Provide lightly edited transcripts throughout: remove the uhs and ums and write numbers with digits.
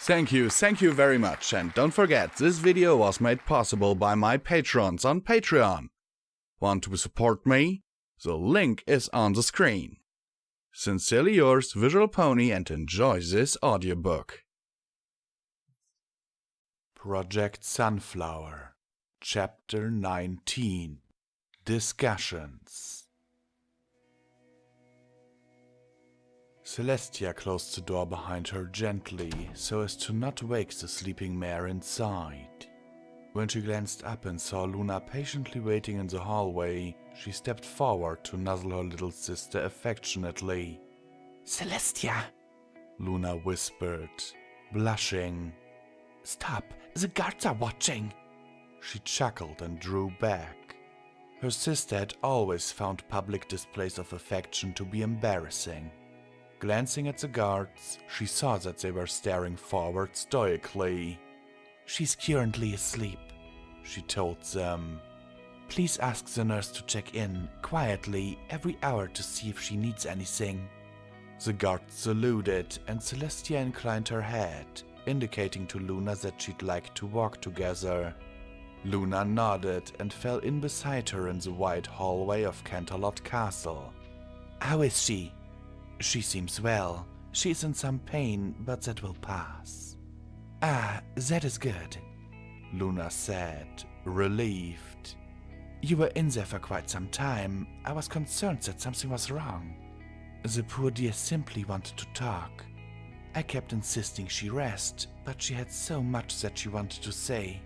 Thank you very much, and don't forget, this video was made possible by my patrons on Patreon. Want to support me? The link is on the screen. Sincerely yours, Visual Pony, and enjoy this audiobook. Project Sunflower, Chapter 19, Discussions. Celestia closed the door behind her gently, so as to not wake the sleeping mare inside. When she glanced up and saw Luna patiently waiting in the hallway, she stepped forward to nuzzle her little sister affectionately. "Celestia," Luna whispered, blushing. "Stop, the guards are watching." She chuckled and drew back. Her sister had always found public displays of affection to be embarrassing. Glancing at the guards, she saw that they were staring forward stoically. "She's currently asleep," she told them. "Please ask the nurse to check in, quietly, every hour to see if she needs anything." The guards saluted, and Celestia inclined her head, indicating to Luna that she'd like to walk together. Luna nodded and fell in beside her in the wide hallway of Canterlot Castle. "How is she?" "She seems well. She is in some pain, but that will pass." "Ah, that is good," Luna said, relieved. "You were in there for quite some time. I was concerned that something was wrong. The poor dear simply wanted to talk. I kept insisting she rest, but she had so much that she wanted to say.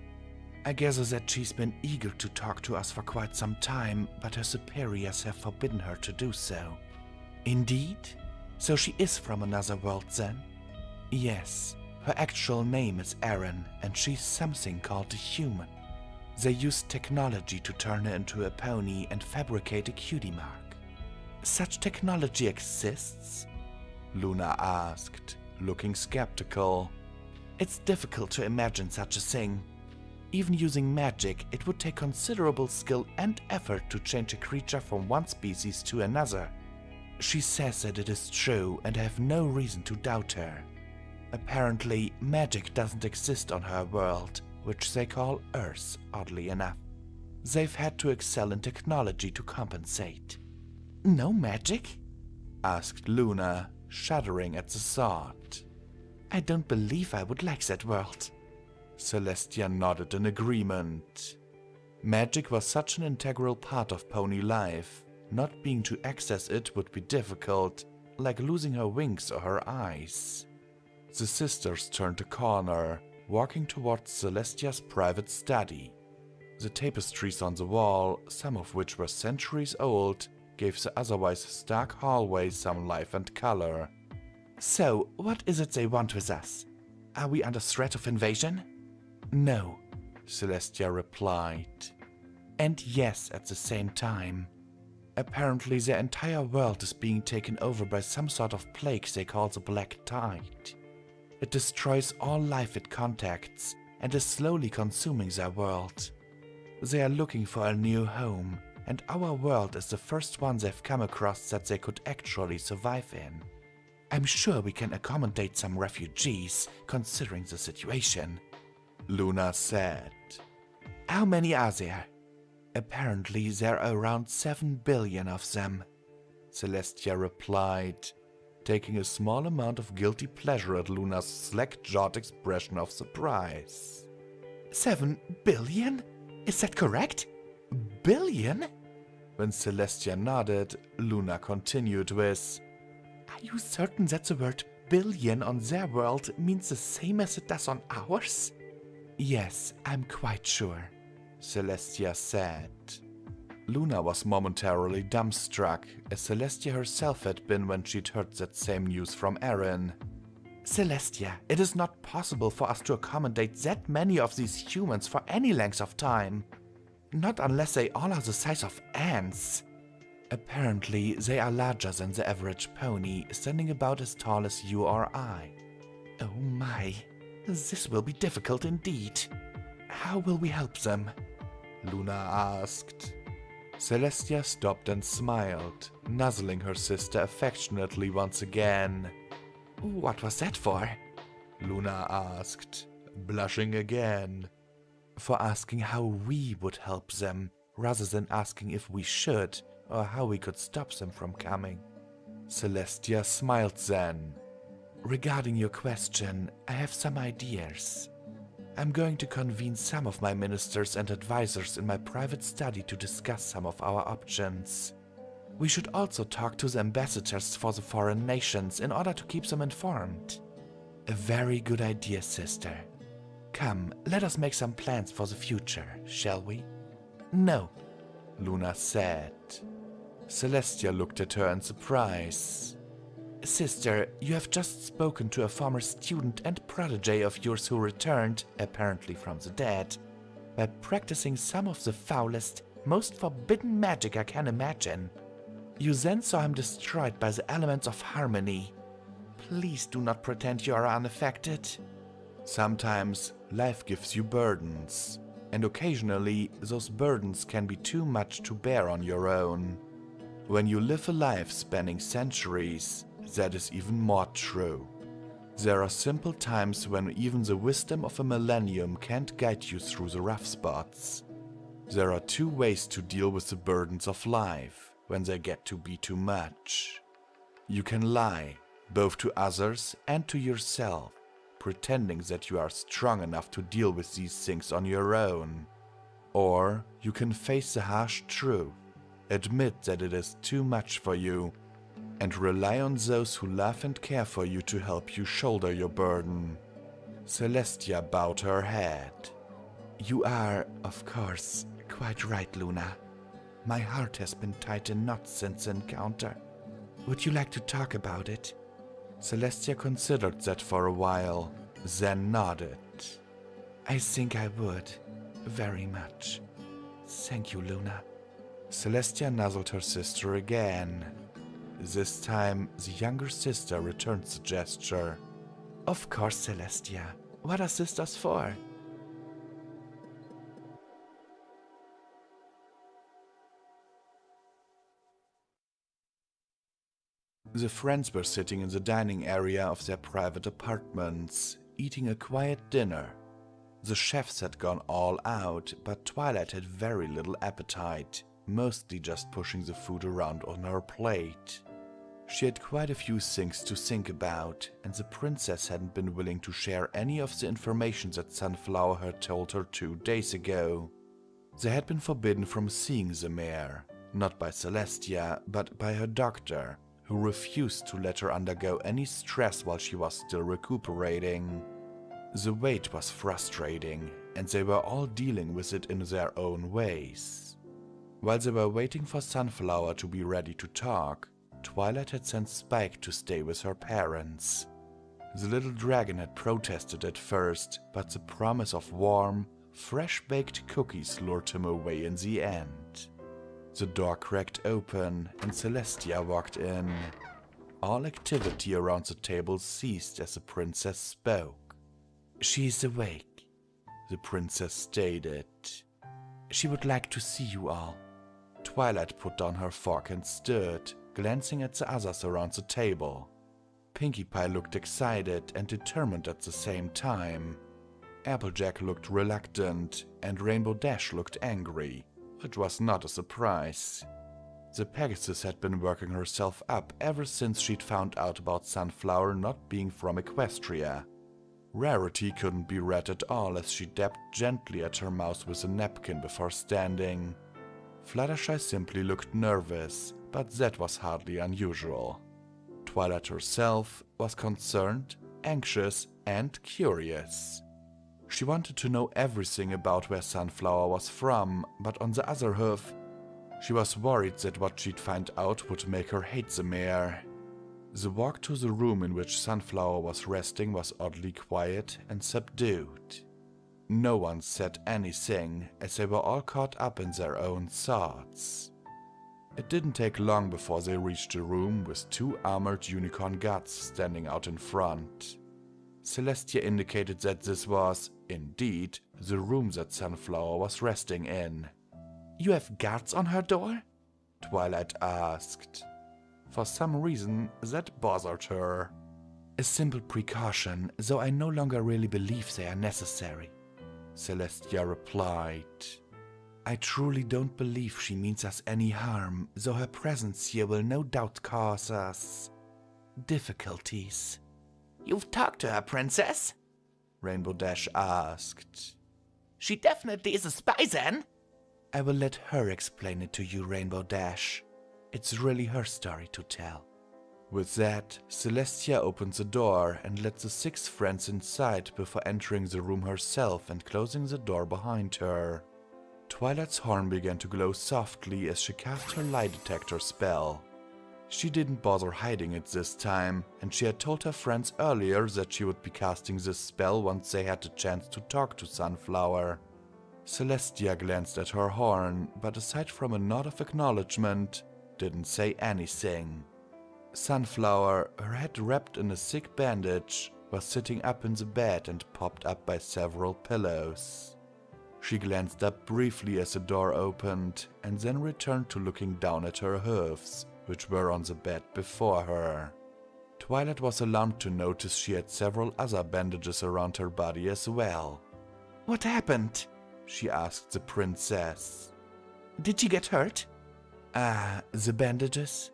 I gather that she's been eager to talk to us for quite some time, but her superiors have forbidden her to do so." "Indeed? So she is from another world then?" "Yes. Her actual name is Erin, and she's something called a human. They used technology to turn her into a pony and fabricate a cutie mark." "Such technology exists?" Luna asked, looking skeptical. "It's difficult to imagine such a thing. Even using magic, it would take considerable skill and effort to change a creature from one species to another. She says that it is true, and I have no reason to doubt her. Apparently, magic doesn't exist on her world, which they call Earth, oddly enough. They've had to excel in technology to compensate." "No magic?" asked Luna, shuddering at the thought. "I don't believe I would like that world." Celestia nodded in agreement. Magic was such an integral part of pony life. Not being to access it would be difficult, like losing her wings or her eyes. The sisters turned a corner, walking towards Celestia's private study. The tapestries on the wall, some of which were centuries old, gave the otherwise stark hallway some life and color. "So, what is it they want with us? Are we under threat of invasion?" "No," Celestia replied. "And yes at the same time. Apparently their entire world is being taken over by some sort of plague they call the Black Tide. It destroys all life it contacts and is slowly consuming their world. They are looking for a new home, and our world is the first one they've come across that they could actually survive in. I'm sure we can accommodate some refugees, considering the situation," Luna said. "How many are there?" "Apparently there are around 7 billion of them," Celestia replied, taking a small amount of guilty pleasure at Luna's slack-jawed expression of surprise. 7 billion? Is that correct? Billion? When Celestia nodded, Luna continued with, "Are you certain that the word billion on their world means the same as it does on ours?" "Yes, I'm quite sure," Celestia said. Luna was momentarily dumbstruck, as Celestia herself had been when she'd heard that same news from Erin. "Celestia, it is not possible for us to accommodate that many of these humans for any length of time. Not unless they all are the size of ants." "Apparently they are larger than the average pony, standing about as tall as you or I." "Oh my, this will be difficult indeed. How will we help them?" Luna asked. Celestia stopped and smiled, nuzzling her sister affectionately once again. "What was that for?" Luna asked, blushing again. For asking how we would help them, rather than asking if we should, or how we could stop them from coming. Celestia smiled then. Regarding your question, I have some ideas. I'm going to convene some of my ministers and advisors in my private study to discuss some of our options. We should also talk to the ambassadors for the foreign nations in order to keep them informed. A very good idea, sister. Come, let us make some plans for the future, shall we? No, Luna said. Celestia looked at her in surprise. Sister, you have just spoken to a former student and protege of yours who returned, apparently from the dead, by practicing some of the foulest, most forbidden magic I can imagine. You then saw him destroyed by the elements of harmony. Please do not pretend you are unaffected. Sometimes life gives you burdens, and occasionally those burdens can be too much to bear on your own. When you live a life spanning centuries, that is even more true. There are simple times when even the wisdom of a millennium can't guide you through the rough spots. There are two ways to deal with the burdens of life when they get to be too much. You can lie, both to others and to yourself, pretending that you are strong enough to deal with these things on your own. Or you can face the harsh truth, admit that it is too much for you, and rely on those who love and care for you to help you shoulder your burden. Celestia bowed her head. You are, of course, quite right, Luna. My heart has been tied in knots since the encounter. Would you like to talk about it? Celestia considered that for a while, then nodded. I think I would, very much. Thank you, Luna. Celestia nuzzled her sister again. This time, the younger sister returned the gesture. Of course, Celestia. What are sisters for? The friends were sitting in the dining area of their private apartments, eating a quiet dinner. The chefs had gone all out, but Twilight had very little appetite, mostly just pushing the food around on her plate. She had quite a few things to think about, and the princess hadn't been willing to share any of the information that Sunflower had told her 2 days ago. They had been forbidden from seeing the mare, not by Celestia, but by her doctor, who refused to let her undergo any stress while she was still recuperating. The wait was frustrating, and they were all dealing with it in their own ways. While they were waiting for Sunflower to be ready to talk, Twilight had sent Spike to stay with her parents. The little dragon had protested at first, but the promise of warm, fresh-baked cookies lured him away in the end. The door cracked open, and Celestia walked in. All activity around the table ceased as the princess spoke. She is awake, the princess stated. She would like to see you all. Twilight put down her fork and stood, glancing at the others around the table. Pinkie Pie looked excited and determined at the same time. Applejack looked reluctant, and Rainbow Dash looked angry, which was not a surprise. The Pegasus had been working herself up ever since she'd found out about Sunflower not being from Equestria. Rarity couldn't be read at all as she dabbed gently at her mouth with a napkin before standing. Fluttershy simply looked nervous, but that was hardly unusual. Twilight herself was concerned, anxious, and curious. She wanted to know everything about where Sunflower was from, but on the other hand, she was worried that what she'd find out would make her hate the mare. The walk to the room in which Sunflower was resting was oddly quiet and subdued. No one said anything, as they were all caught up in their own thoughts. It didn't take long before they reached a room with 2 armored unicorn guards standing out in front. Celestia indicated that this was, indeed, the room that Sunflower was resting in. You have guards on her door? Twilight asked. For some reason, that bothered her. A simple precaution, though I no longer really believe they are necessary, Celestia replied. I truly don't believe she means us any harm, though her presence here will no doubt cause us difficulties. You've talked to her, Princess? Rainbow Dash asked. She definitely is a spy then. I will let her explain it to you, Rainbow Dash. It's really her story to tell. With that, Celestia opens the door and lets the 6 friends inside before entering the room herself and closing the door behind her. Twilight's horn began to glow softly as she cast her lie detector spell. She didn't bother hiding it this time, and she had told her friends earlier that she would be casting this spell once they had the chance to talk to Sunflower. Celestia glanced at her horn, but aside from a nod of acknowledgement, didn't say anything. Sunflower, her head wrapped in a thick bandage, was sitting up in the bed and propped up by several pillows. She glanced up briefly as the door opened, and then returned to looking down at her hooves, which were on the bed before her. Twilight was alarmed to notice she had several other bandages around her body as well. What happened? She asked the princess. Did she get hurt? The bandages?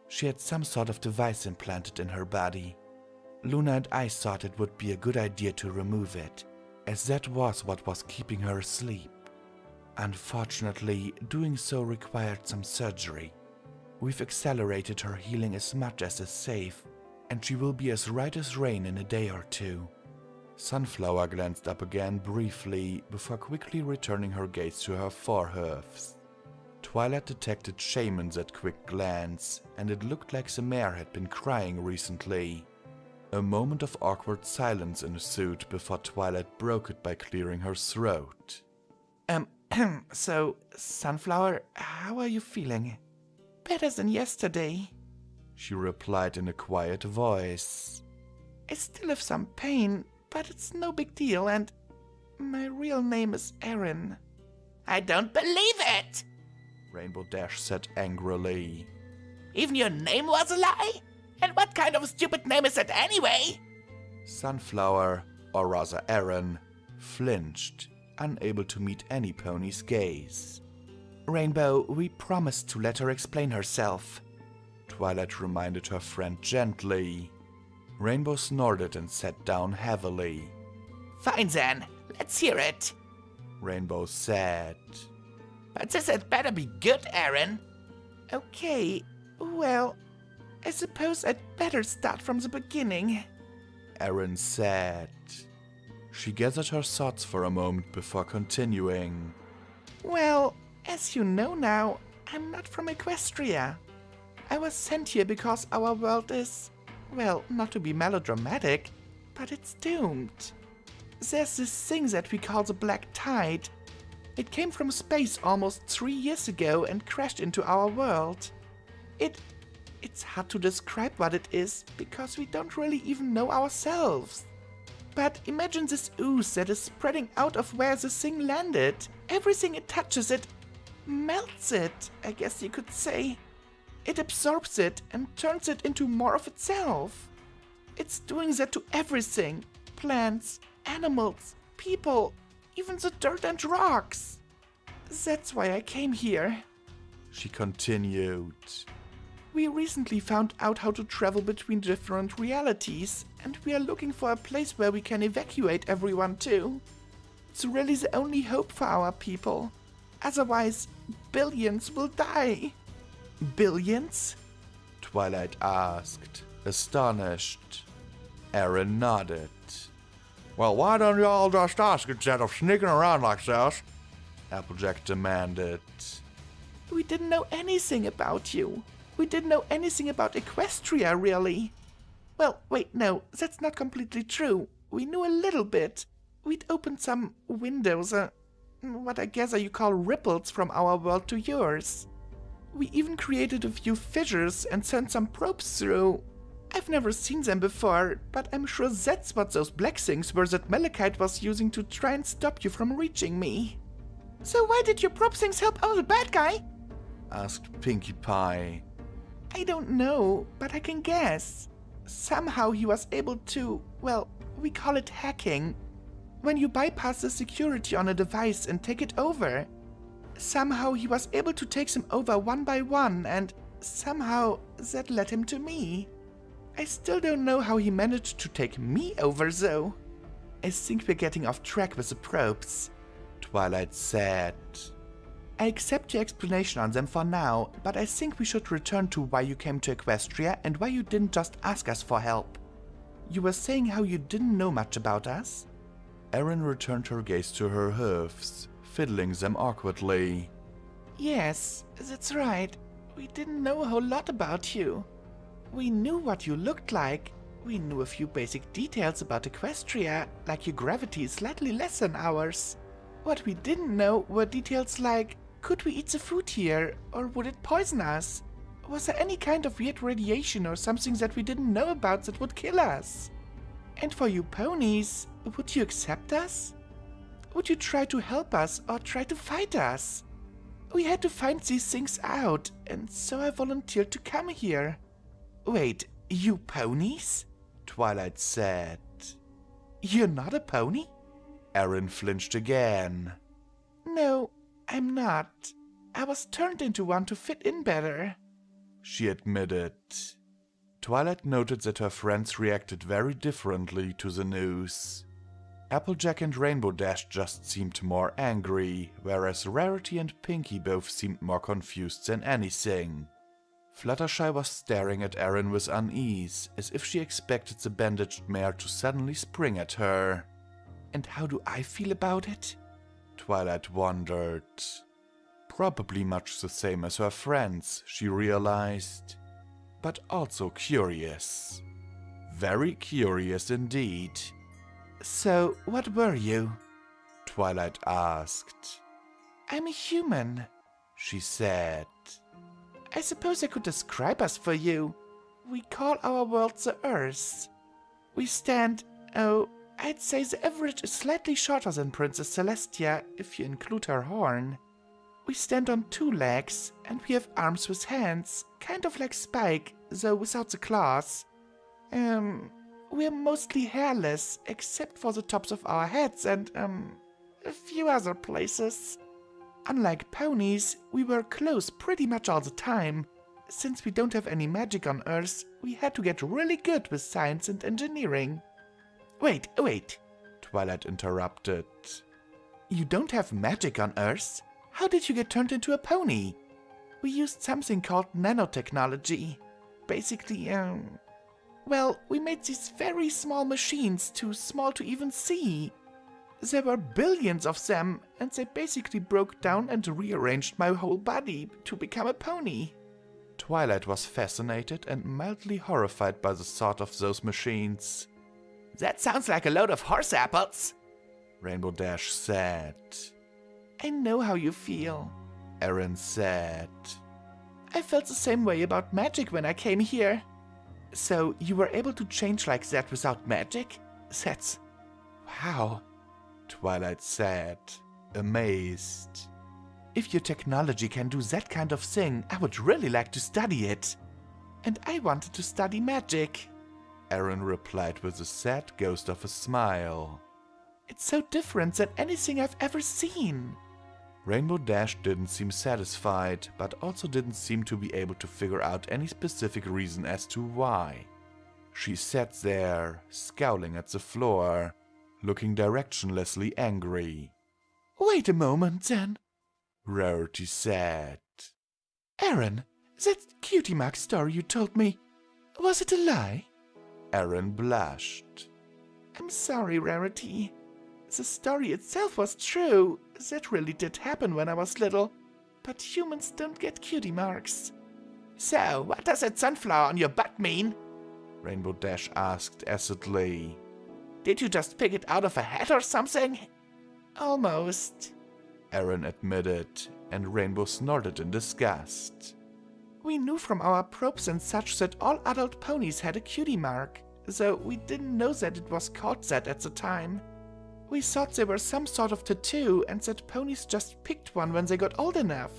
She had some sort of device implanted in her body. Luna and I thought it would be a good idea to remove it, as that was what was keeping her asleep. Unfortunately, doing so required some surgery. We've accelerated her healing as much as is safe, and she will be as right as rain in a day or 2. Sunflower glanced up again briefly before quickly returning her gaze to her forehooves. Twilight detected shame in that quick glance, and it looked like the mare had been crying recently. A moment of awkward silence ensued before Twilight broke it by clearing her throat. So, Sunflower, how are you feeling? Better than yesterday, she replied in a quiet voice. I still have some pain, but it's no big deal, and my real name is Erin. I don't believe it! Rainbow Dash said angrily. Even your name was a lie? And what kind of a stupid name is that anyway? Sunflower, or rather Erin, flinched, unable to meet any pony's gaze. Rainbow, we promised to let her explain herself, Twilight reminded her friend gently. Rainbow snorted and sat down heavily. Fine then, let's hear it, Rainbow said. But this had better be good, Erin. Okay, well, I suppose I'd better start from the beginning, Erin said. She gathered her thoughts for a moment before continuing. Well, as you know now, I'm not from Equestria. I was sent here because our world is, well, not to be melodramatic, but it's doomed. There's this thing that we call the Black Tide. It came from space almost 3 years ago and crashed into our world. It's hard to describe what it is, because we don't really even know ourselves. But imagine this ooze that is spreading out of where the thing landed. Everything it touches, it melts it, I guess you could say. It absorbs it and turns it into more of itself. It's doing that to everything. Plants, animals, people, even the dirt and rocks. That's why I came here, she continued. We recently found out how to travel between different realities, and we are looking for a place where we can evacuate everyone to. It's really the only hope for our people. Otherwise, billions will die. Billions? Twilight asked, astonished. Erin nodded. Well, why don't you all just ask instead of sneaking around like this? Applejack demanded. We didn't know anything about you. We didn't know anything about Equestria, really. Well, wait, no, that's not completely true. We knew a little bit. We'd opened some windows, what I gather you call ripples from our world to yours. We even created a few fissures and sent some probes through. I've never seen them before, but I'm sure that's what those black things were that Malachite was using to try and stop you from reaching me. So why did your probe things help out the bad guy? Asked Pinkie Pie. I don't know, but I can guess. somehow he was able to, well, we call it hacking. When you bypass the security on a device and take it over. Somehow he was able to take them over one by one, and somehow that led him to me. I still don't know how he managed to take me over though. I think we're getting off track with the probes, Twilight said. I accept your explanation on them for now, but I think we should return to why you came to Equestria and why you didn't just ask us for help. You were saying how you didn't know much about us? Erin returned her gaze to her hoofs, fiddling them awkwardly. Yes, that's right. We didn't know a whole lot about you. We knew what you looked like. We knew a few basic details about Equestria, like your gravity is slightly less than ours. What we didn't know were details like, could we eat the food here, or would it poison us? Was there any kind of weird radiation or something that we didn't know about that would kill us? And for you ponies, would you accept us? Would you try to help us or try to fight us? We had to find these things out, and so I volunteered to come here. Wait, you ponies? Twilight said. You're not a pony? Erin flinched again. No, I'm not. I was turned into one to fit in better, she admitted. Twilight noted that her friends reacted very differently to the news. Applejack and Rainbow Dash just seemed more angry, whereas Rarity and Pinkie both seemed more confused than anything. Fluttershy was staring at Erin with unease, as if she expected the bandaged mare to suddenly spring at her. And how do I feel about it? Twilight wondered. Probably much the same as her friends, she realized. But also curious. Very curious indeed. So, what were you? Twilight asked. I'm a human, she said. I suppose I could describe us for you. We call our world the Earth. We stand, I'd say the average is slightly shorter than Princess Celestia, if you include her horn. We stand on 2 legs, and we have arms with hands, kind of like Spike, though without the claws. We're mostly hairless, except for the tops of our heads and, a few other places. Unlike ponies, we wear clothes pretty much all the time. Since we don't have any magic on Earth, we had to get really good with science and engineering. Wait, Twilight interrupted. You don't have magic on Earth? How did you get turned into a pony? We used something called nanotechnology. Basically, well, we made these very small machines, too small to even see. There were billions of them, and they basically broke down and rearranged my whole body to become a pony. Twilight was fascinated and mildly horrified by the thought of those machines. That sounds like a load of horse apples, Rainbow Dash said. I know how you feel, Erin said. I felt the same way about magic when I came here. So you were able to change like that without magic? That's... wow, Twilight said, amazed. If your technology can do that kind of thing, I would really like to study it. And I wanted to study magic, Erin replied with a sad ghost of a smile. It's so different than anything I've ever seen. Rainbow Dash didn't seem satisfied, but also didn't seem to be able to figure out any specific reason as to why. She sat there, scowling at the floor, looking directionlessly angry. Wait a moment, then, Rarity said. Erin, that Cutie Mark story you told me, was it a lie? Erin blushed. I'm sorry, Rarity. The story itself was true. That really did happen when I was little. But humans don't get cutie marks. So, what does that sunflower on your butt mean? Rainbow Dash asked acidly. Did you just pick it out of a hat or something? Almost, Erin admitted, and Rainbow snorted in disgust. We knew from our probes and such that all adult ponies had a cutie mark, though we didn't know that it was called that at the time. We thought they were some sort of tattoo and that ponies just picked one when they got old enough.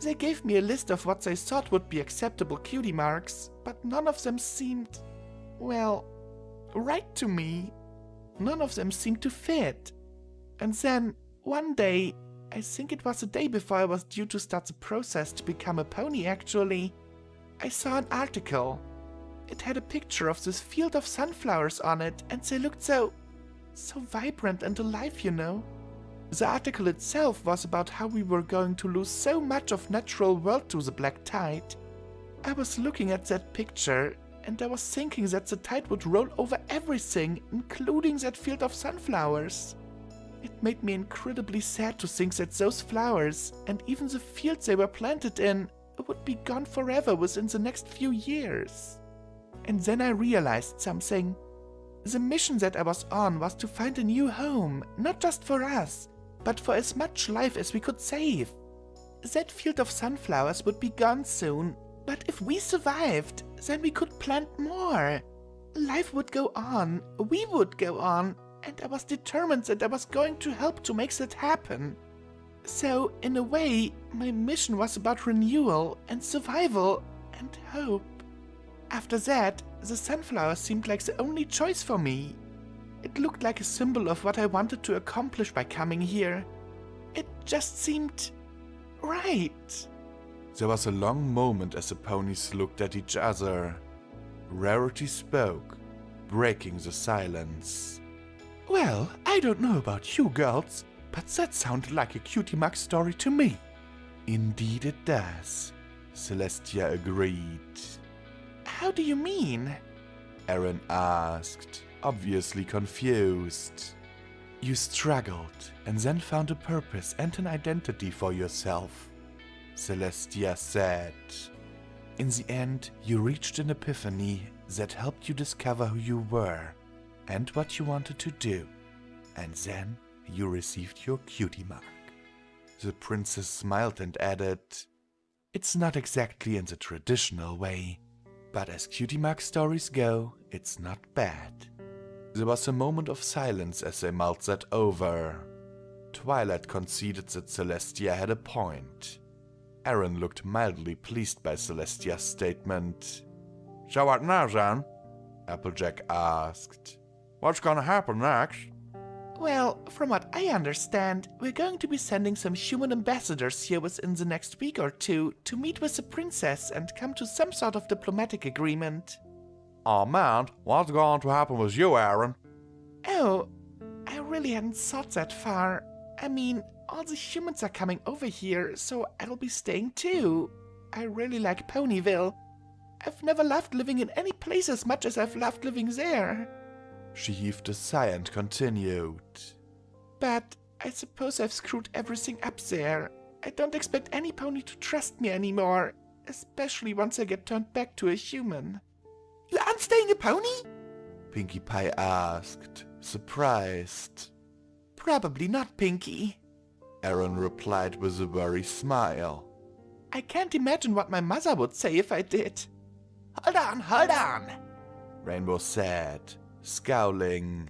They gave me a list of what they thought would be acceptable cutie marks, but none of them seemed... well, right to me. None of them seemed to fit. And then, one day, I think it was the day before I was due to start the process to become a pony actually, I saw an article. It had a picture of this field of sunflowers on it, and they looked so vibrant and alive, you know. The article itself was about how we were going to lose so much of natural world to the black tide. I was looking at that picture, and I was thinking that the tide would roll over everything, including that field of sunflowers. It made me incredibly sad to think that those flowers, and even the fields they were planted in, would be gone forever within the next few years. And then I realized something. The mission that I was on was to find a new home, not just for us, but for as much life as we could save. That field of sunflowers would be gone soon, but if we survived, then we could plant more. Life would go on, we would go on, and I was determined that I was going to help to make that happen. So, in a way, my mission was about renewal and survival and hope. After that, the sunflower seemed like the only choice for me. It looked like a symbol of what I wanted to accomplish by coming here. It just seemed right. There was a long moment as the ponies looked at each other. Rarity spoke, breaking the silence. Well, I don't know about you girls, but that sounded like a Cutie Mark story to me. Indeed it does, Celestia agreed. How do you mean? Aaron asked, obviously confused. You struggled and then found a purpose and an identity for yourself, Celestia said. In the end, you reached an epiphany that helped you discover who you were and what you wanted to do, and then you received your Cutie Mark. The princess smiled and added, It's not exactly in the traditional way, but as Cutie Mark stories go, it's not bad. There was a moment of silence as they mulled that over. Twilight conceded that Celestia had a point. Aaron looked mildly pleased by Celestia's statement. So what now, then? Applejack asked. What's gonna happen next? Well, from what I understand, we're going to be sending some human ambassadors here within the next week or two to meet with the princess and come to some sort of diplomatic agreement. Oh man, what's going to happen with you, Aaron? Oh, I really hadn't thought that far. I mean, all the humans are coming over here, so I'll be staying too. I really like Ponyville. I've never loved living in any place as much as I've loved living there. She heaved a sigh and continued. But I suppose I've screwed everything up there. I don't expect any pony to trust me anymore, especially once I get turned back to a human. You aren't staying a pony? Pinkie Pie asked, surprised. Probably not, Pinkie, Aaron replied with a worried smile. I can't imagine what my mother would say if I did. Hold on, Rainbow said, scowling.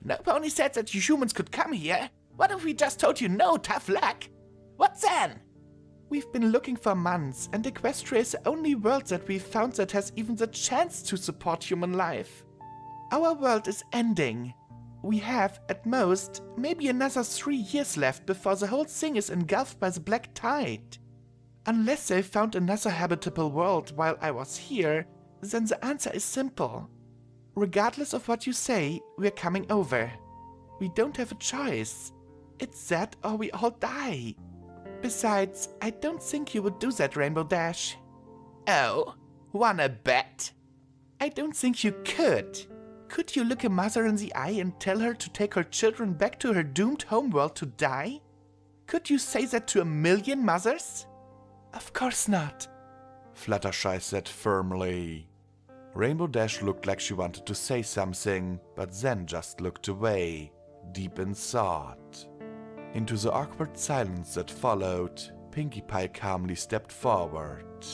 No pony said that you humans could come here. What if we just told you no, tough luck? What then? We've been looking for months, and Equestria is the only world that we've found that has even the chance to support human life. Our world is ending. We have, at most, maybe another 3 years left before the whole thing is engulfed by the black tide. Unless they found another habitable world while I was here, then the answer is simple. Regardless of what you say, we're coming over. We don't have a choice. It's that or we all die. Besides, I don't think you would do that, Rainbow Dash. Oh, wanna bet? I don't think you could. Could you look a mother in the eye and tell her to take her children back to her doomed homeworld to die? Could you say that to 1,000,000 mothers? Of course not, Fluttershy said firmly. Rainbow Dash looked like she wanted to say something, but then just looked away, deep in thought. Into the awkward silence that followed, Pinkie Pie calmly stepped forward.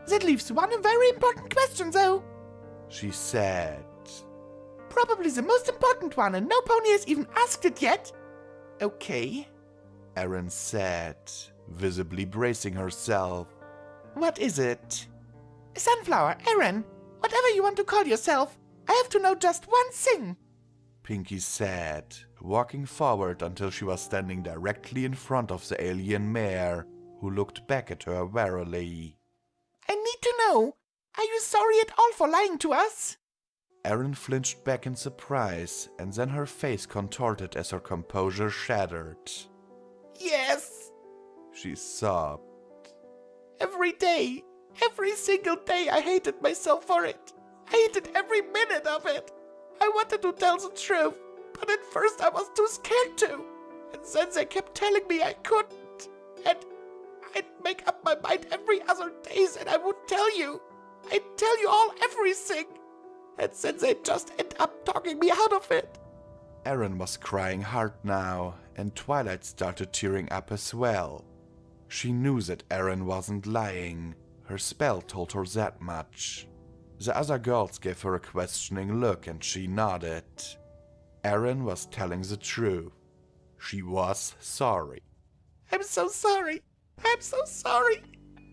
That leaves one very important question, though, she said. Probably the most important one, and no pony has even asked it yet. Okay, Aaron said, visibly bracing herself. What is it? Sunflower, Aaron, Whatever you want to call yourself, I have to know just one thing. Pinky said, walking forward until she was standing directly in front of the alien mare, who looked back at her warily. I need to know, are you sorry at all for lying to us? Erin flinched back in surprise, and then her face contorted as her composure shattered. Yes. She sobbed. Every day, every single day I hated myself for it. I hated every minute of it. I wanted to tell the truth, but at first I was too scared to. And then they kept telling me I couldn't. And I'd make up my mind every other day and I would tell you. I'd tell you all everything. And then they'd just end up talking me out of it. Erin was crying hard now, and Twilight started tearing up as well. She knew that Erin wasn't lying. Her spell told her that much. The other girls gave her a questioning look and she nodded. Erin was telling the truth. She was sorry. I'm so sorry. I'm so sorry.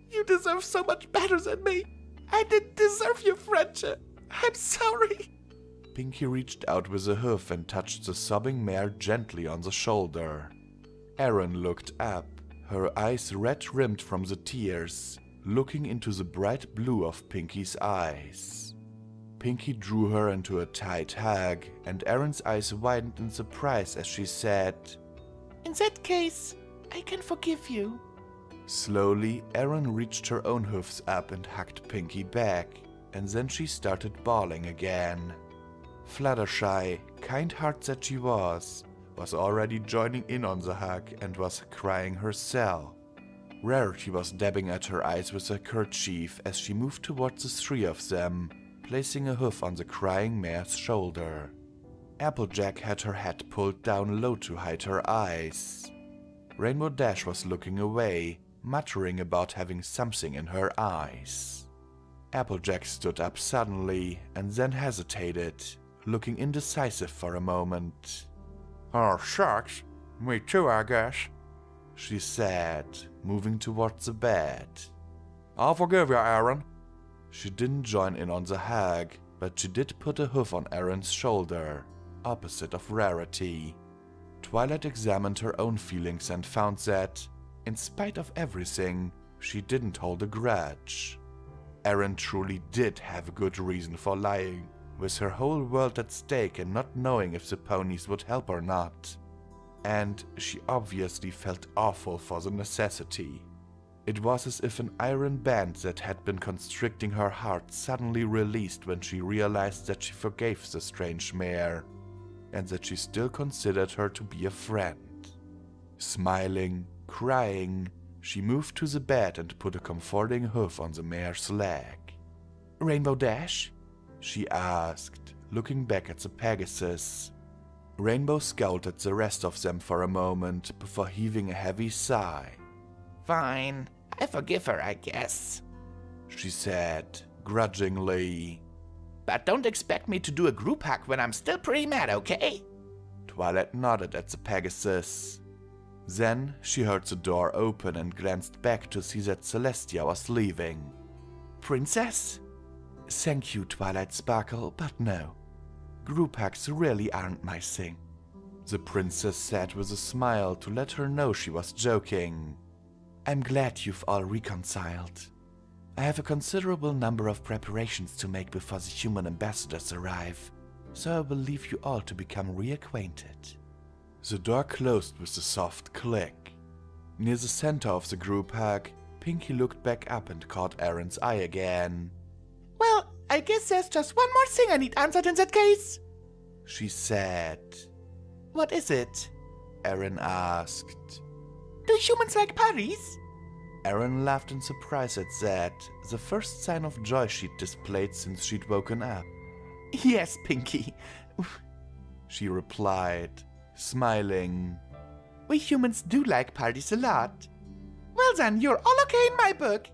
You deserve so much better than me. I didn't deserve your friendship. I'm sorry. Pinky reached out with a hoof and touched the sobbing mare gently on the shoulder. Erin looked up, her eyes red-rimmed from the tears, looking into the bright blue of Pinky's eyes. Pinky drew her into a tight hug, and Erin's eyes widened in surprise as she said, In that case, I can forgive you. Slowly, Erin reached her own hoofs up and hugged Pinky back, and then she started bawling again. Fluttershy, kind heart that she was already joining in on the hug and was crying herself. Rarity was dabbing at her eyes with a kerchief as she moved towards the three of them, placing a hoof on the crying mare's shoulder. Applejack had her head pulled down low to hide her eyes. Rainbow Dash was looking away, muttering about having something in her eyes. Applejack stood up suddenly and then hesitated, looking indecisive for a moment. Oh, shucks. Me too, I guess, she said, moving towards the bed. I'll forgive you, Erin. She didn't join in on the hug, but she did put a hoof on Erin's shoulder, opposite of Rarity. Twilight examined her own feelings and found that, in spite of everything, she didn't hold a grudge. Erin truly did have a good reason for lying, with her whole world at stake and not knowing if the ponies would help or not. And she obviously felt awful for the necessity. It was as if an iron band that had been constricting her heart suddenly released when she realized that she forgave the strange mare, and that she still considered her to be a friend. Smiling, crying, she moved to the bed and put a comforting hoof on the mare's leg. Rainbow Dash? She asked, looking back at the Pegasus. Rainbow scowled at the rest of them for a moment before heaving a heavy sigh. Fine, I forgive her, I guess, she said, grudgingly. But don't expect me to do a group hug when I'm still pretty mad, okay? Twilight nodded at the Pegasus. Then she heard the door open and glanced back to see that Celestia was leaving. Princess? Thank you, Twilight Sparkle, but no. Group hugs really aren't my thing, the princess said with a smile to let her know she was joking. I'm glad you've all reconciled. I have a considerable number of preparations to make before the human ambassadors arrive, so I will leave you all to become reacquainted. The door closed with a soft click. Near the center of the group hug, Pinky looked back up and caught Erin's eye again. Well, I guess there's just one more thing I need answered in that case, she said. What is it? Erin asked. Do humans like parties? Erin laughed in surprise at that, the first sign of joy she'd displayed since she'd woken up. Yes, Pinky, she replied, smiling. We humans do like parties a lot. Well then, you're all okay in my book.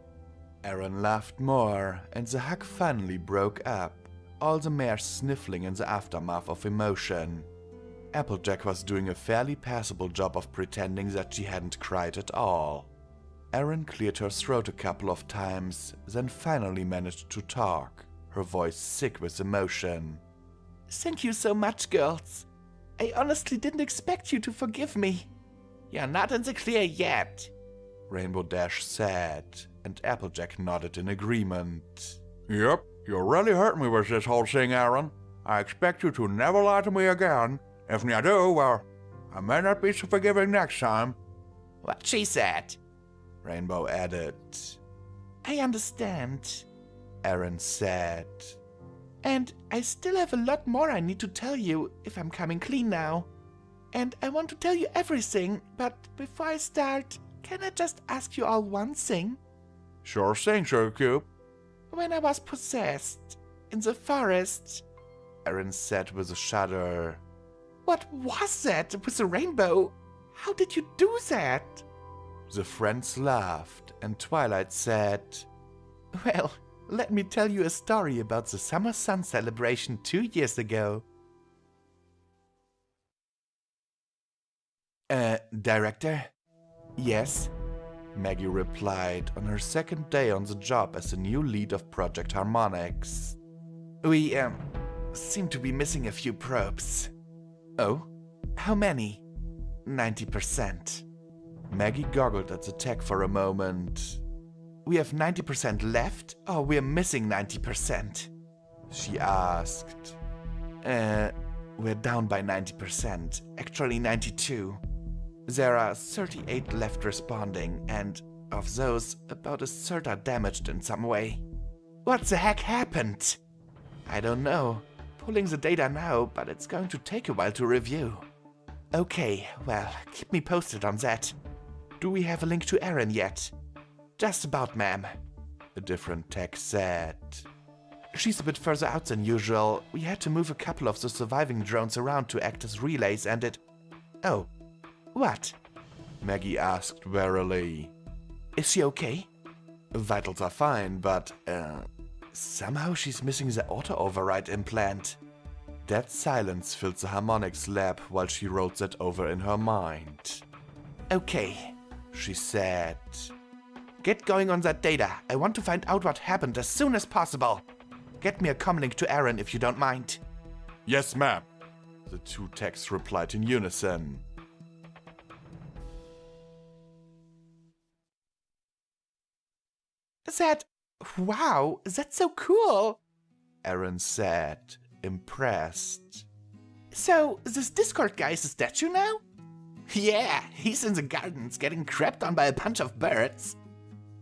Erin laughed more, and the hug finally broke up, all the mares sniffling in the aftermath of emotion. Applejack was doing a fairly passable job of pretending that she hadn't cried at all. Erin cleared her throat a couple of times, then finally managed to talk, her voice sick with emotion. Thank you so much, girls. I honestly didn't expect you to forgive me. You're not in the clear yet, Rainbow Dash said, and Applejack nodded in agreement. Yep, you really hurt me with this whole thing, Aaron. I expect you to never lie to me again. If you do, well, I may not be so forgiving next time. What she said. Rainbow added. I understand, Aaron said. And I still have a lot more I need to tell you if I'm coming clean now. And I want to tell you everything, but before I start, can I just ask you all one thing? Sure thing, Sugarcube. When I was possessed in the forest, Aaron said with a shudder. What was that with the rainbow? How did you do that? The friends laughed, and Twilight said, Well, let me tell you a story about the summer sun celebration 2 years ago. Director? Yes? Maggie replied on her second day on the job as the new lead of Project Harmonix. We, seem to be missing a few probes. Oh? How many? 90%. Maggie goggled at the tech for a moment. We have 90% left, or we're missing 90%? She asked. We're down by 90%, actually 92. There are 38 left responding, and of those, about a third are damaged in some way. What the heck happened? I don't know. Pulling the data now, but it's going to take a while to review. Okay, well, keep me posted on that. Do we have a link to Erin yet? Just about, ma'am, a different tech said. She's a bit further out than usual. We had to move a couple of the surviving drones around to act as relays and it... Oh. What? Maggie asked warily. Is she okay? Vitals are fine, but, somehow she's missing the auto-override implant. That silence filled the Harmonix lab while she rolled that over in her mind. Okay, she said. Get going on that data. I want to find out what happened as soon as possible. Get me a comlink to Aaron if you don't mind. Yes, ma'am. The two techs replied in unison. Wow, that's so cool, Aaron said, impressed. So, this Discord guy is a statue now? Yeah, he's in the gardens getting crapped on by a bunch of birds,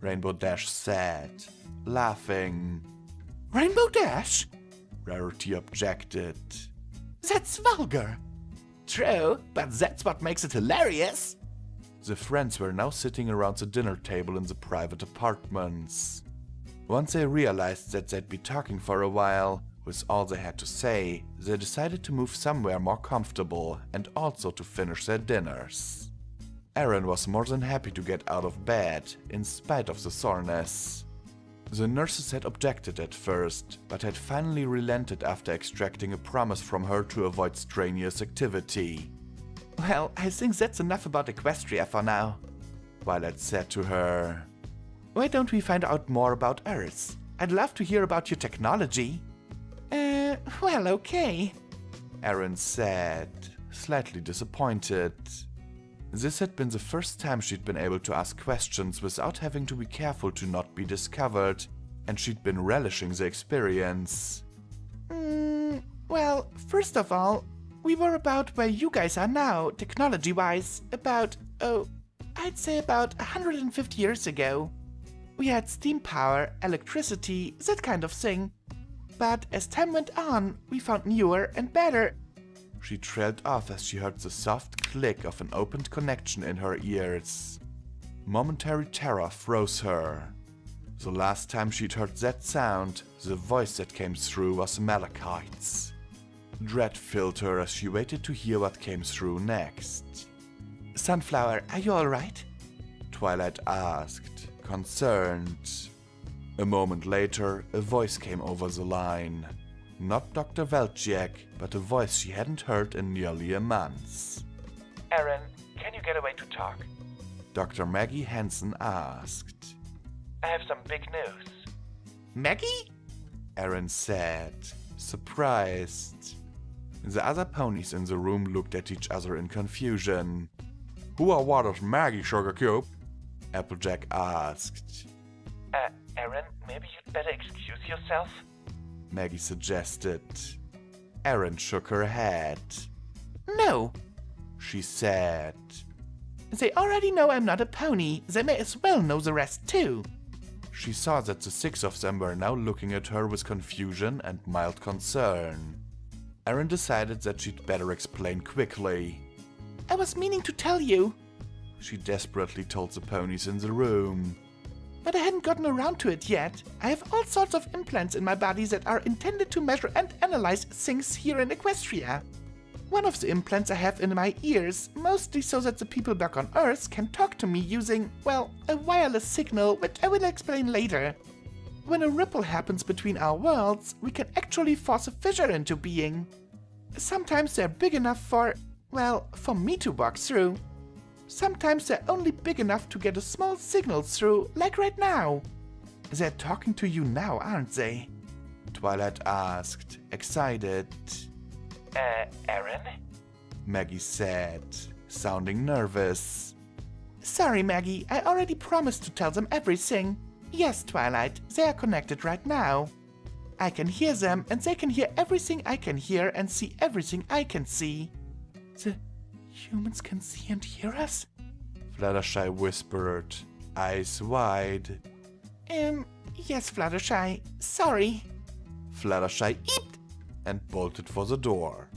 Rainbow Dash said, laughing. Rainbow Dash? Rarity objected. That's vulgar. True, but that's what makes it hilarious. The friends were now sitting around the dinner table in the private apartments. Once they realized that they'd be talking for a while, with all they had to say, they decided to move somewhere more comfortable and also to finish their dinners. Aaron was more than happy to get out of bed, in spite of the soreness. The nurses had objected at first, but had finally relented after extracting a promise from her to avoid strenuous activity. Well, I think that's enough about Equestria for now, Twilight said to her. Why don't we find out more about Earth? I'd love to hear about your technology. Well, okay, Aaron said, slightly disappointed. This had been the first time she'd been able to ask questions without having to be careful to not be discovered, and she'd been relishing the experience. Well, first of all, we were about where you guys are now, technology-wise, about, I'd say about 150 years ago. We had steam power, electricity, that kind of thing. But as time went on, we found newer and better. She trailed off as she heard the soft click of an opened connection in her ears. Momentary terror froze her. The last time she'd heard that sound, the voice that came through was Malachite's. Dread filled her as she waited to hear what came through next. Sunflower, are you alright? Twilight asked, concerned. A moment later, a voice came over the line. Not Dr. Velchiak, but a voice she hadn't heard in nearly a month. Aaron, can you get away to talk? Dr. Maggie Hansen asked. I have some big news. Maggie? Aaron said, surprised. The other ponies in the room looked at each other in confusion. Who or what is Maggie, Sugar Cube? Applejack asked. Aaron, maybe you'd better excuse yourself? Maggie suggested. Aaron shook her head. No, She said. they already know I'm not a pony. They may as well know the rest too. She saw that the 6 of them were now looking at her with confusion and mild concern. Aaron decided that she'd better explain quickly. I was meaning to tell you, She desperately told the ponies in the room. but I hadn't gotten around to it yet. I have all sorts of implants in my body that are intended to measure and analyze things here in Equestria. One of the implants I have in my ears, mostly so that the people back on Earth can talk to me using, well, a wireless signal, which I will explain later. When a ripple happens between our worlds, we can actually force a fissure into being. Sometimes they're big enough for, well, for me to walk through. Sometimes they're only big enough to get a small signal through, like right now. They're talking to you now, aren't they? Twilight asked, excited. Aaron? Maggie said, sounding nervous. Sorry, Maggie, I already promised to tell them everything. Yes, Twilight, they are connected right now. I can hear them, and they can hear everything I can hear and see everything I can see. The humans can see and hear us? Fluttershy whispered, eyes wide. Yes, Fluttershy, sorry. Fluttershy eeped and bolted for the door.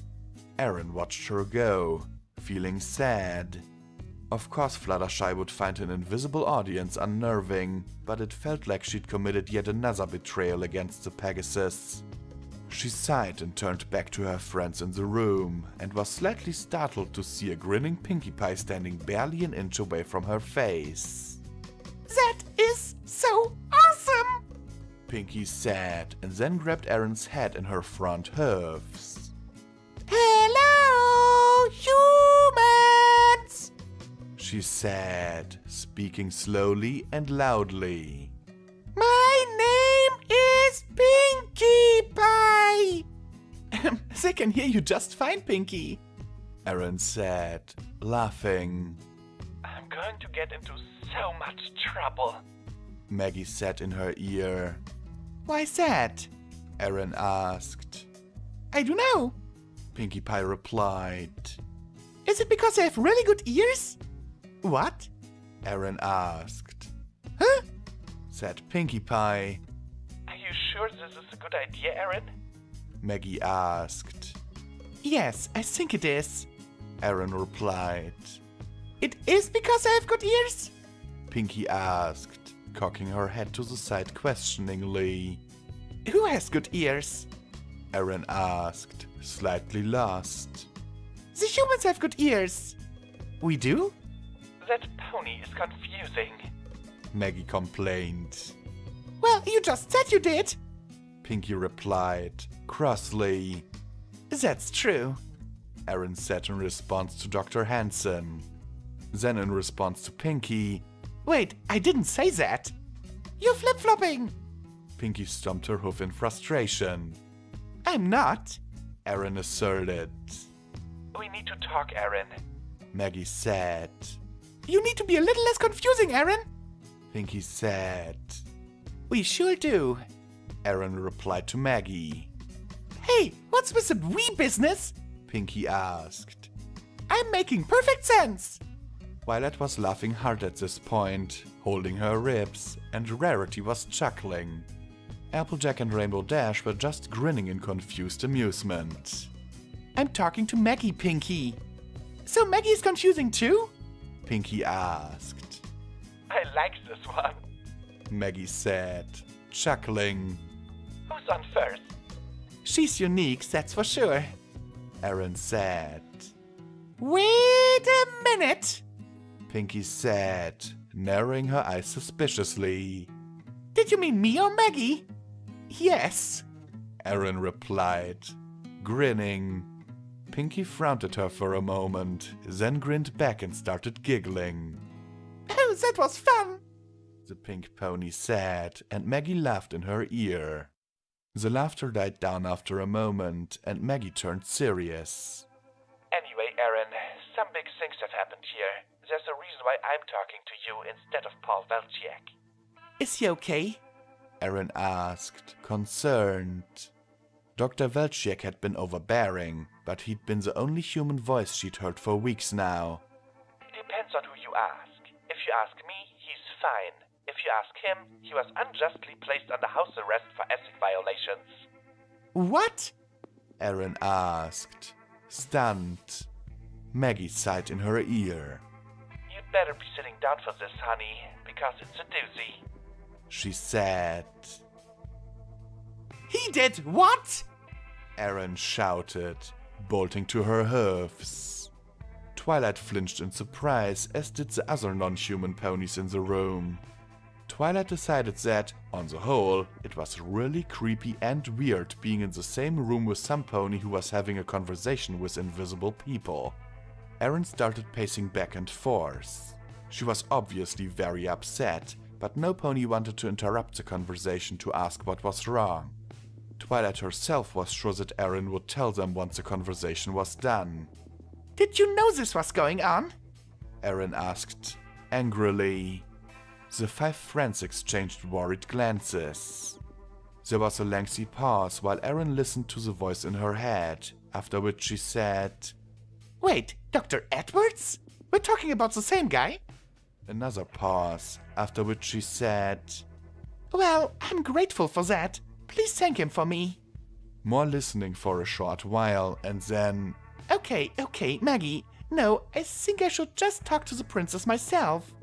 Aaron watched her go, feeling sad. Of course Fluttershy would find an invisible audience unnerving, but it felt like she'd committed yet another betrayal against the Pegasus. She sighed and turned back to her friends in the room, and was slightly startled to see a grinning Pinkie Pie standing barely an inch away from her face. That is so awesome! Pinkie said, and then grabbed Aaron's head in her front hooves. Hello, humans! She said, speaking slowly and loudly. My name is Pinkie Pie! They can hear you just fine, Pinkie. Aaron said, laughing. I'm going to get into so much trouble. Maggie said in her ear. Why's that? Aaron asked. I don't know. Pinkie Pie replied. Is it because I have really good ears? What? Aaron asked. Huh? Said Pinkie Pie. Are you sure this is a good idea, Aaron? Maggie asked. Yes, I think it is. Aaron replied. It is because I have good ears? Pinkie asked, cocking her head to the side questioningly. Who has good ears? Aaron asked, slightly lost. The humans have good ears. We do? That pony is confusing. Maggie complained. Well, you just said you did. Pinkie replied, crossly. That's true. Aaron said in response to Dr. Hansen. Then in response to Pinkie. Wait, I didn't say that. You're flip-flopping. Pinkie stomped her hoof in frustration. I'm not. Aaron asserted. We need to talk, Aaron. Maggie said. You need to be a little less confusing, Aaron. Pinkie said. We sure do. Aaron replied to Maggie. Hey, what's with the we business? Pinkie asked. I'm making perfect sense. Violet was laughing hard at this point, holding her ribs, and Rarity was chuckling. Applejack and Rainbow Dash were just grinning in confused amusement. I'm talking to Maggie, Pinkie. So Maggie is confusing too? Pinkie asked. I like this one. Maggie said, chuckling. Who's on first? She's unique, that's for sure. Aaron said. Wait a minute. Pinkie said, narrowing her eyes suspiciously. Did you mean me or Maggie? Yes. Aaron replied, grinning. Pinkie frowned at her for a moment, then grinned back and started giggling. Oh, that was fun. The pink pony said, and Maggie laughed in her ear. The laughter died down after a moment, and Maggie turned serious. Anyway, Aaron, some big things have happened here. There's a reason why I'm talking to you instead of Paul Velchiak. Is he okay? Aaron asked, concerned. Dr. Velchiak had been overbearing, but he'd been the only human voice she'd heard for weeks now. Depends on who you ask. If you ask me, he's fine. If you ask him, he was unjustly placed under house arrest for ethic violations. What? Aaron asked, stunned. Maggie sighed in her ear. You'd better be sitting down for this, honey, because it's a doozy. She said. He did what? Aaron shouted, bolting to her hoofs. Twilight flinched in surprise, as did the other non-human ponies in the room. Twilight decided that, on the whole, it was really creepy and weird being in the same room with some pony who was having a conversation with invisible people. Aaron started pacing back and forth. She was obviously very upset, but no pony wanted to interrupt the conversation to ask what was wrong. Twilight herself was sure that Aaron would tell them once the conversation was done. Did you know this was going on? Aaron asked, angrily. The 5 friends exchanged worried glances. There was a lengthy pause while Aaron listened to the voice in her head, after which she said, Wait, Dr. Edwards? We're talking about the same guy? Another pause, after which she said, Well, I'm grateful for that. Please thank him for me. More listening for a short while, and then, Okay, Maggie. No, I think I should just talk to the princess myself.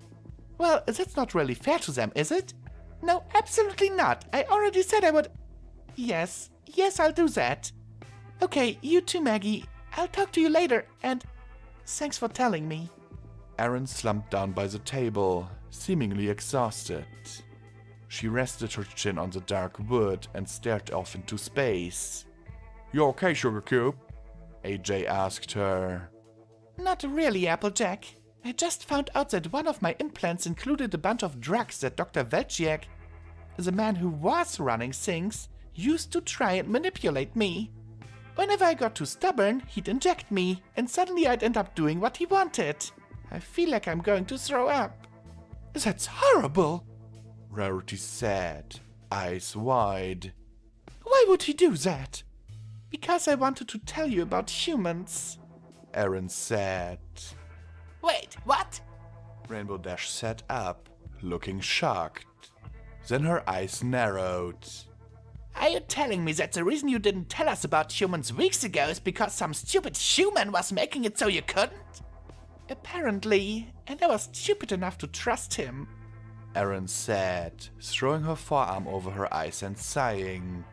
Well, that's not really fair to them, is it? No, absolutely not. I already said I would. Yes, I'll do that. Okay, you too, Maggie. I'll talk to you later, and thanks for telling me. Aaron slumped down by the table, seemingly exhausted. She rested her chin on the dark wood and stared off into space. You okay, Sugar Cube? AJ asked her. Not really, Applejack. I just found out that one of my implants included a bunch of drugs that Dr. Velchiak, the man who was running things, used to try and manipulate me. Whenever I got too stubborn, he'd inject me, and suddenly I'd end up doing what he wanted. I feel like I'm going to throw up. That's horrible, Rarity said, eyes wide. Why would he do that? Because I wanted to tell you about humans, Aaron said. Wait, what? Rainbow Dash sat up, looking shocked. Then her eyes narrowed. Are you telling me that the reason you didn't tell us about humans weeks ago is because some stupid human was making it so you couldn't? Apparently, and I was stupid enough to trust him, Aaron said, throwing her forearm over her eyes and sighing.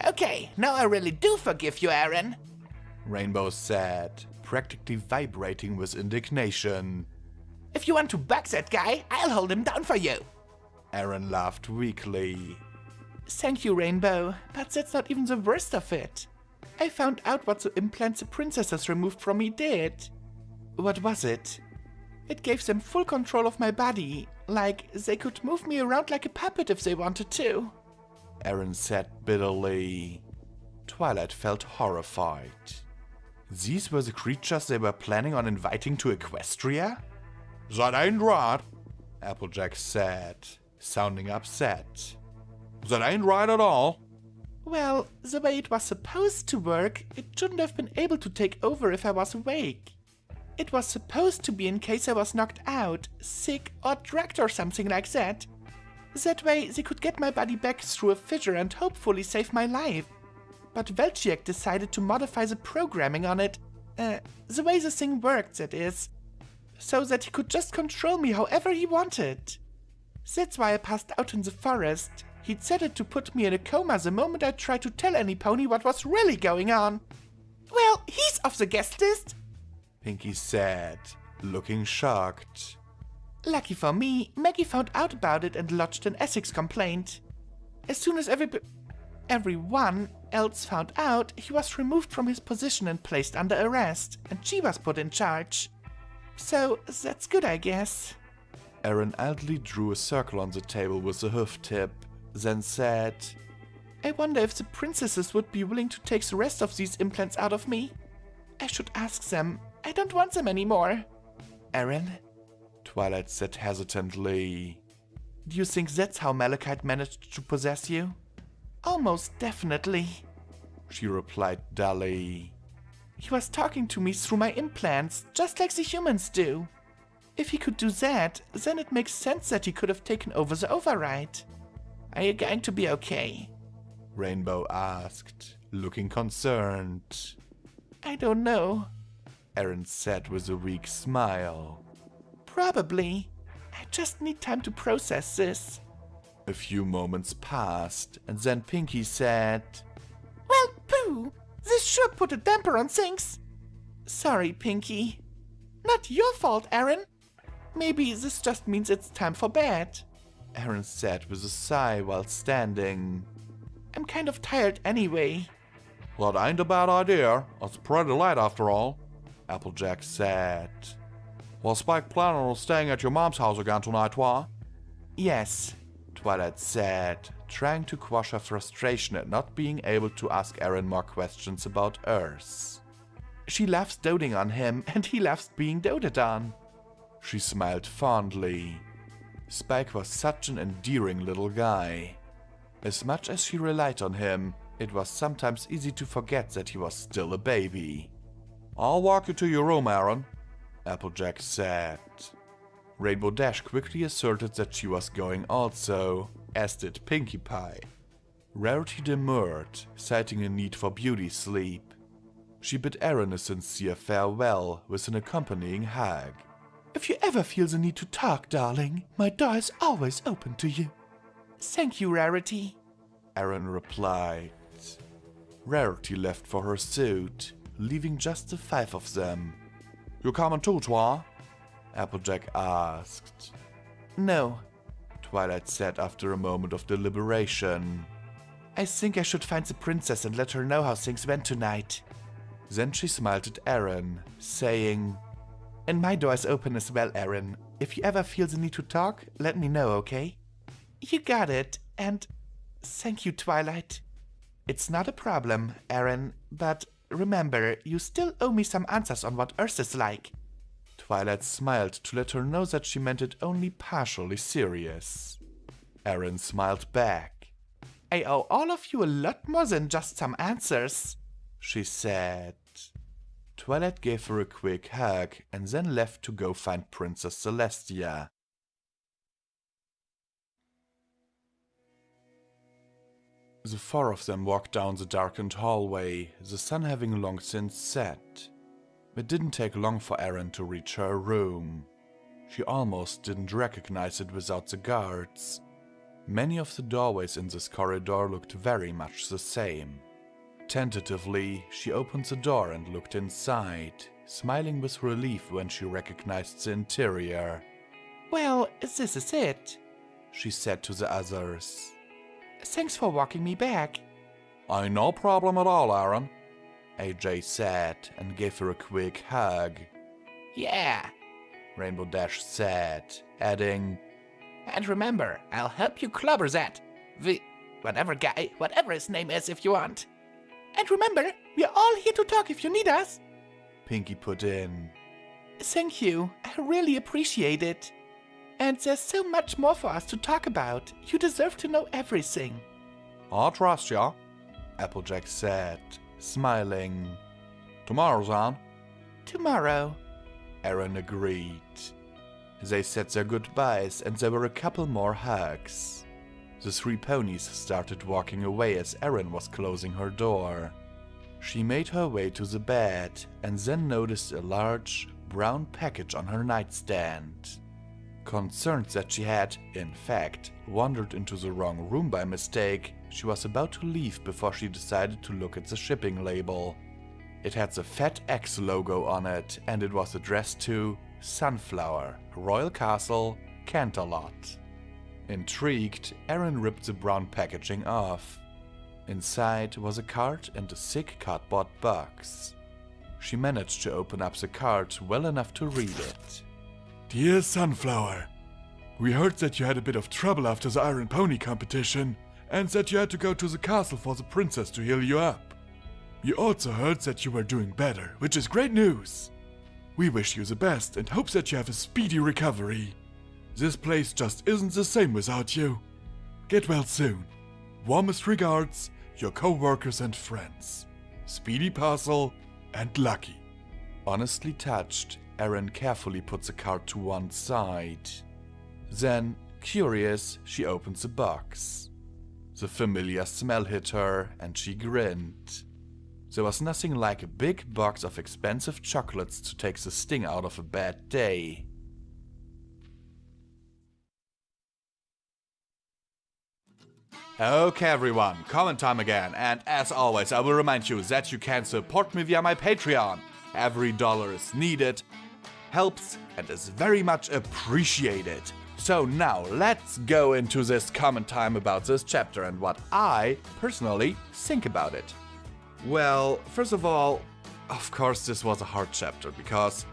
Okay, now I really do forgive you, Aaron, Rainbow said, practically vibrating with indignation. If you want to bug that guy, I'll hold him down for you. Aaron laughed weakly. Thank you, Rainbow, but that's not even the worst of it. I found out what the implants the princesses removed from me did. What was it? It gave them full control of my body, like they could move me around like a puppet if they wanted to. Aaron said bitterly. Twilight felt horrified. These were the creatures they were planning on inviting to Equestria? That ain't right. Applejack said, sounding upset. That ain't right at all. Well, the way it was supposed to work, it shouldn't have been able to take over if I was awake. It was supposed to be in case I was knocked out, sick, or drugged or something like that. That way, they could get my body back through a fissure and hopefully save my life. But Velchiak decided to modify the programming on it, the way the thing worked, that is, so that he could just control me however he wanted. That's why I passed out in the forest. He'd set it to put me in a coma the moment I tried to tell any pony what was really going on. Well, he's off the guest list, Pinky said, looking shocked. Lucky for me, Maggie found out about it and lodged an ethics complaint. As soon as everyone else found out, he was removed from his position and placed under arrest, and she was put in charge. So, that's good, I guess. Aaron idly drew a circle on the table with a hoof tip, then said, I wonder if the princesses would be willing to take the rest of these implants out of me. I should ask them. I don't want them anymore. Aaron? Twilight said hesitantly. Do you think that's how Malachite managed to possess you? Almost definitely, she replied dully. He was talking to me through my implants, just like the humans do. If he could do that, then it makes sense that he could have taken over the override. Are you going to be okay? Rainbow asked, looking concerned. I don't know, Aaron said with a weak smile. Probably. I just need time to process this. A few moments passed, and then Pinky said, Well, pooh! This sure put a damper on things. Sorry, Pinky. Not your fault, Aaron. Maybe this just means it's time for bed. Aaron said with a sigh while standing. I'm kind of tired anyway. Well, that ain't a bad idea. It's pretty late after all, Applejack said. Well, Spike planning on staying at your mom's house again tonight, why? Yes, Twilight said, trying to quash her frustration at not being able to ask Aaron more questions about Earth. She loves doting on him, and he loves being doted on. She smiled fondly. Spike was such an endearing little guy. As much as she relied on him, it was sometimes easy to forget that he was still a baby. I'll walk you to your room, Aaron, Applejack said. Rainbow Dash quickly asserted that she was going also, as did Pinkie Pie. Rarity demurred, citing a need for beauty sleep. She bid Aaron a sincere farewell with an accompanying hug. If you ever feel the need to talk, darling, my door is always open to you. Thank you, Rarity, Aaron replied. Rarity left for her suit, leaving just the 5 of them. You coming too, Twa? Applejack asked. No, Twilight said after a moment of deliberation. I think I should find the princess and let her know how things went tonight. Then she smiled at Aaron, saying, And my door is open as well, Aaron. If you ever feel the need to talk, let me know, okay? You got it, and thank you, Twilight. It's not a problem, Aaron, but remember, you still owe me some answers on what Earth is like. Twilight smiled to let her know that she meant it only partially serious. Aaron smiled back. I owe all of you a lot more than just some answers, she said. Twilight gave her a quick hug and then left to go find Princess Celestia. The 4 of them walked down the darkened hallway, the sun having long since set. It didn't take long for Aaron to reach her room. She almost didn't recognize it without the guards. Many of the doorways in this corridor looked very much the same. Tentatively, she opened the door and looked inside, smiling with relief when she recognized the interior. Well, this is it, she said to the others. Thanks for walking me back. Ain't no problem at all, Aaron, AJ said and gave her a quick hug. Yeah, Rainbow Dash said, adding, And remember, I'll help you clobber that. Whatever guy, whatever his name is if you want. And remember, we're all here to talk if you need us. Pinky put in. Thank you, I really appreciate it. And there's so much more for us to talk about. You deserve to know everything. I trust ya, Applejack said, smiling. Tomorrow's on. Tomorrow, Aaron agreed. They said their goodbyes and there were a couple more hugs. The 3 ponies started walking away as Aaron was closing her door. She made her way to the bed and then noticed a large, brown package on her nightstand. Concerned that she had, in fact, wandered into the wrong room by mistake, she was about to leave before she decided to look at the shipping label. It had the fat X logo on it and it was addressed to Sunflower, Royal Castle, Canterlot. Intrigued, Aaron ripped the brown packaging off. Inside was a card and a thick cardboard box. She managed to open up the card well enough to read it. Dear Sunflower, we heard that you had a bit of trouble after the Iron Pony competition, and that you had to go to the castle for the princess to heal you up. We also heard that you were doing better, which is great news. We wish you the best and hope that you have a speedy recovery. This place just isn't the same without you. Get well soon. Warmest regards, your co-workers and friends. Speedy Parcel and Lucky. Honestly touched, Erin carefully puts the card to one side. Then, curious, she opens the box. The familiar smell hit her and she grinned. There was nothing like a big box of expensive chocolates to take the sting out of a bad day. Okay everyone, comment time again, and as always I will remind you that you can support me via my Patreon. Every dollar is needed, helps, and is very much appreciated. So now let's go into this comment time about this chapter and what I, personally, think about it. Well, first of all, of course this was a hard chapter because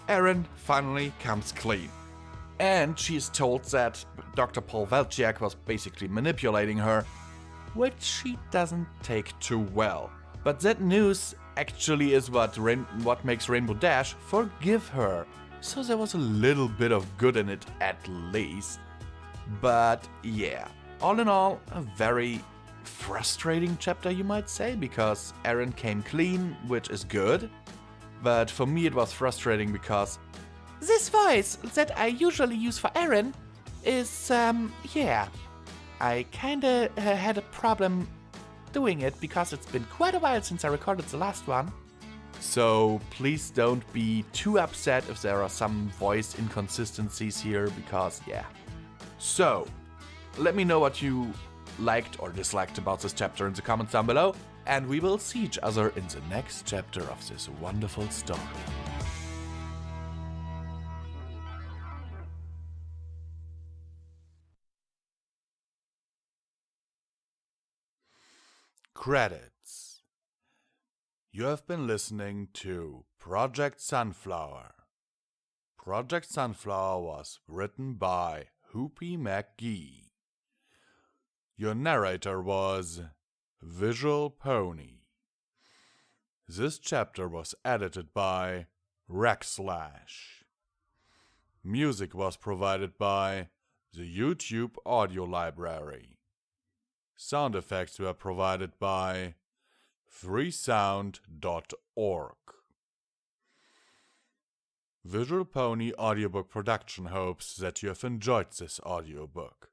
Erin finally comes clean. And she is told that Dr. Paul Velciak was basically manipulating her, which she doesn't take too well. But that news actually is what makes Rainbow Dash forgive her. So there was a little bit of good in it at least. But yeah, all in all, a very frustrating chapter you might say, because Erin came clean, which is good. But for me it was frustrating because This voice that I usually use for Erin is, yeah. I kinda had a problem doing it because it's been quite a while since I recorded the last one. So please don't be too upset if there are some voice inconsistencies here, because yeah. So, let me know what you liked or disliked about this chapter in the comments down below, and we will see each other in the next chapter of this wonderful story. Credits. You have been listening to Project Sunflower. Project Sunflower was written by Hoopy McGee. Your narrator was Visual Pony. This chapter was edited by Rexlash. Music was provided by the YouTube Audio Library. Sound effects were provided by freesound.org. Visual Pony Audiobook Production hopes that you have enjoyed this audiobook.